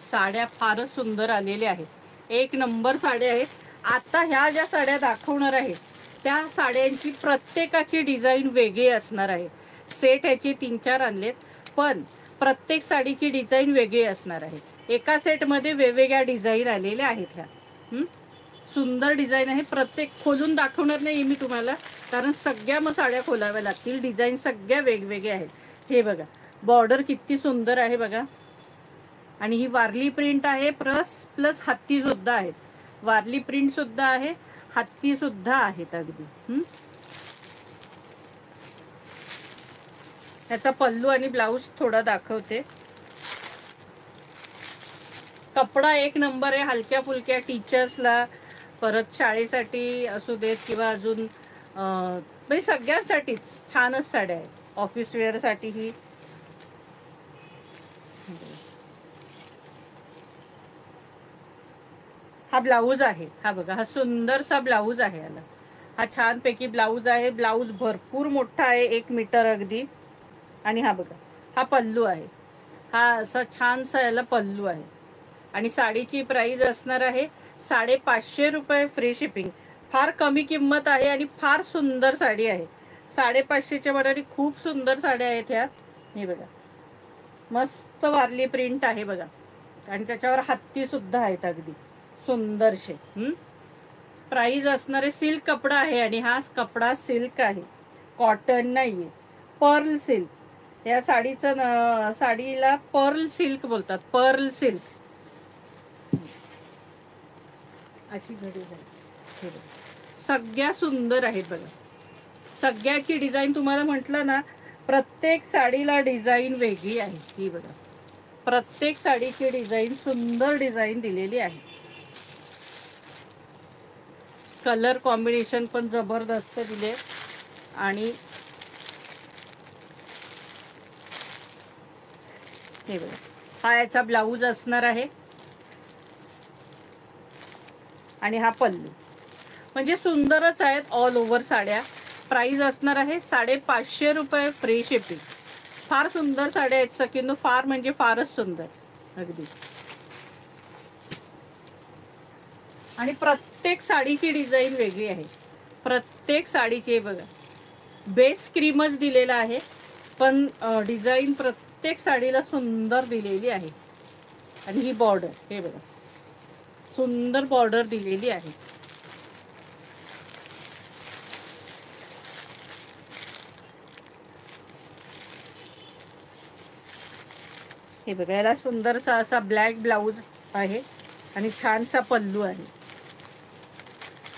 साड्या फारच सुंदर आलेल्या आहेत, एक नंबर साड्या आहेत. आता ह्या ज्या साड्या दाखवणार आहे त्या साड्यांची प्रत्येकाची डिझाईन वेगळी असणार आहे. सेट ह्याचे 3-4 आणलेत, पण प्रत्येक साडीची डिझाईन वेगळी असणार आहे. एका सेटमध्ये वेगवेगळ्या डिझाईन आलेल्या आहेत. ह्या सुंदर डिझाईन आहे. प्रत्येक खोलून दाखवणार नाही मी तुम्हाला, कारण सगळ्या मग साड्या खोलाव्या लागतील. डिझाईन सगळ्या वेगवेगळ्या आहेत. हे बघा, बॉर्डर किती सुंदर आहे बघा. आणि ही वारली प्रिंट आहे, प्लस हत्ती सुद्धा आहेत. वारली प्रिंट सुद्धा आहे, हत्ती सुद्धा आहेत अगदी. त्याचा पल्लू आणि ब्लाऊज थोडा दाखवते. कपडा एक नंबर आहे. हलक्या फुलक्या टीचर्सला, परत शाळेसाठी असू देत किंवा अजून म्हणजे सगळ्यांसाठीच छानच साड्या आहेत. ऑफिस वेअरसाठी ही हा ब्लाऊज आहे. हा बघा, हा सुंदरसा ब्लाऊज आहे. याला हा छानपैकी ब्लाऊज आहे. ब्लाऊज भरपूर मोठा आहे, 1 मीटर अगदी. आणि हा बघा, हा पल्लू आहे. हा असा छानसा याला पल्लू आहे. आणि साडीची प्राइस असणार आहे 550 रुपये फ्री शिपिंग. फार कमी किंमत आहे आणि फार सुंदर साडी आहे. 550च्या मनाने खूप सुंदर साड्या आहेत ह्या. हे बघा, मस्त वारली प्रिंट आहे बघा. आणि त्याच्यावर हत्ती सुद्धा आहेत अगदी सुंदरशे. प्राइस असणारे सिल्क कपडा आहे आणि हा कपडा सिल्क आहे, कॉटन नाहीये. पर्ल सिल्क या साडीचं साडीला पर्ल सिल्क बोलतात. पर्ल सिल्क अशी घडी आहे. सगळ्या सुंदर आहेत बघा. सगळ्याची डिझाईन तुम्हाला म्हटलं ना, प्रत्येक साडीला डिझाईन वेगळी आहे. ही बघा, प्रत्येक साडीची डिझाईन सुंदर डिझाईन दिलेली आहे. कलर कॉम्बिनेशन पण जबरदस्त दिले. आणि हे बघा, हा याचा ब्लाऊज असणार आहे आणि हा पल्लू. म्हणजे सुंदरच आहेत ऑल ओव्हर साड्या. प्राइस असणार आहे 550 रुपये फ्री शिपिंग. फार सुंदर साड्या आहेत सकिनो, फार म्हणजे फारच सुंदर अगदी. आणि प्रत्येक साडीची डिझाईन वेगळी आहे. प्रत्येक साडीची बघा, बेस क्रीमच दिलेला आहे, पण डिझाईन प्रत्येक साडीला सुंदर दिलेली आहे. आणि ही बॉर्डर हे बघा, सुंदर बॉर्डर दिलेली आहे. हे बघा, याला सुंदरसा असा ब्लॅक ब्लाऊज आहे आणि छानसा पल्लू आहे.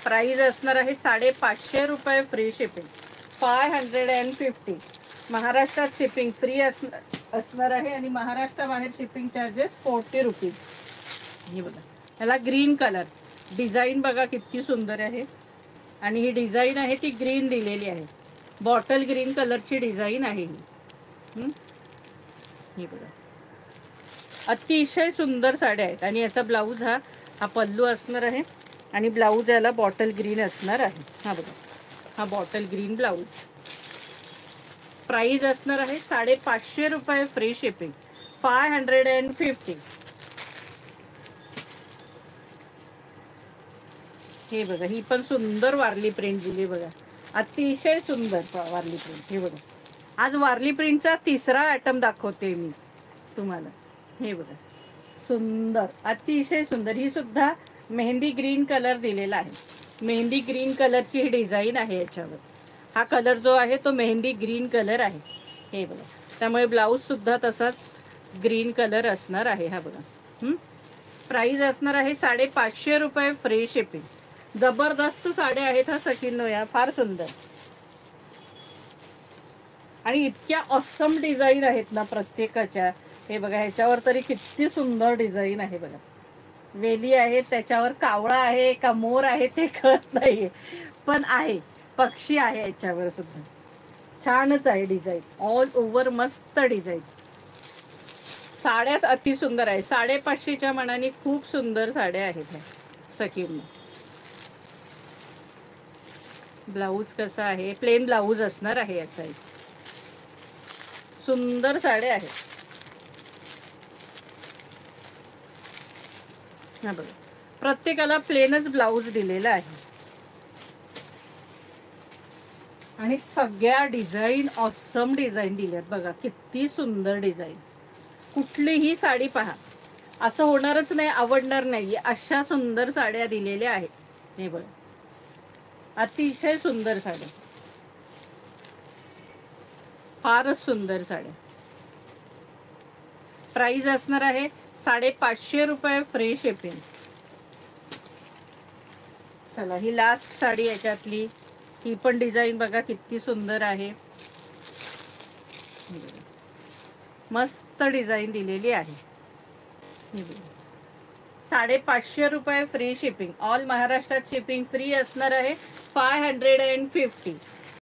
प्राइस असणार आहे 550 रुपये फ्री शिपिंग. 550. महाराष्ट्रात शिपिंग फ्री असणार आहे आणि महाराष्ट्राबाहेर शिपिंग चार्जेस 40 रुपीज. हे बघा, याला ग्रीन कलर डिझाईन बघा किती सुंदर आहे. आणि ही डिझाईन आहे ती ग्रीन दिलेली आहे, बॉटल ग्रीन कलरची डिझाईन आहे ही. ही बघा, अतिशय सुंदर साड्या आहेत. आणि याचा ब्लाऊज हा पल्लू असणार आहे आणि ब्लाऊज याला बॉटल ग्रीन असणार आहे. हा बघा, हा बॉटल ग्रीन ब्लाऊज. प्राइस असणार आहे 550 रुपये फ्री शिपिंग. 550. हे बघा, ही पण सुंदर वारली प्रिंट दिली बघा, अतिशय सुंदर वारली प्रिंट. हे बघा, आज वारली प्रिंटचा 3रा आयटम दाखवते मी तुम्हाला. हे बघा, सुंदर, अतिशय सुंदर. ही सुद्धा मेहंदी ग्रीन कलर दिलेला आहे. मेहंदी ग्रीन कलरची ही डिझाईन आहे याच्यावर. हा कलर जो आहे तो मेहंदी ग्रीन कलर आहे. हे बघा, त्यामुळे ब्लाऊज सुद्धा तसाच ग्रीन कलर असणार आहे. हा बघा, प्राइस असणार आहे 550 रुपये फ्री शिपिंग. जबरदस्त साड्या आहेत हा सखींनो, या फार सुंदर. आणि इतक्या ऑसम डिझाईन आहेत ना प्रत्येकाच्या. हे बघा, ह्याच्यावर तरी किती सुंदर डिझाईन आहे बघा. वेली आहे, त्याच्यावर कावळा आहे का मोर आहे ते कळत नाहीये, पण आहे, पक्षी आहे याच्यावर सुद्धा. छानच आहे डिझाईन, ऑल ओव्हर मस्त डिझाईन. साड्याच अति सुंदर आहे. 550च्या मनाने खूप सुंदर साड्या आहेत ह्या सखींना. ब्लाऊज कसा आहे, प्लेन ब्लाऊज असणार आहे याचा. सुंदर साड्या आहेत. हा बघा, प्रत्येकाला प्लेनच ब्लाऊज दिलेला आहे आणि सगळ्या डिझाईन ऑसम डिझाईन दिल्यात बघा, किती सुंदर डिझाईन. कुठलीही साडी पहा, असं होणारच नाही आवडणार नाही, अशा सुंदर साड्या दिलेल्या आहेत. हे बघा, अतिशय सुंदर साड्या, फारच सुंदर साड्या. प्राइस असणार आहे 550 रुपये, फ्री शिपिंग. चला, ही लास्ट साडी याच्यातली, ही पण डिझाईन बघा किती सुंदर आहे. मस्त डिझाईन दिलेली आहे. 550 रुपये, फ्री शिपिंग. ऑल महाराष्ट्रात शिपिंग फ्री असणार आहे. 550.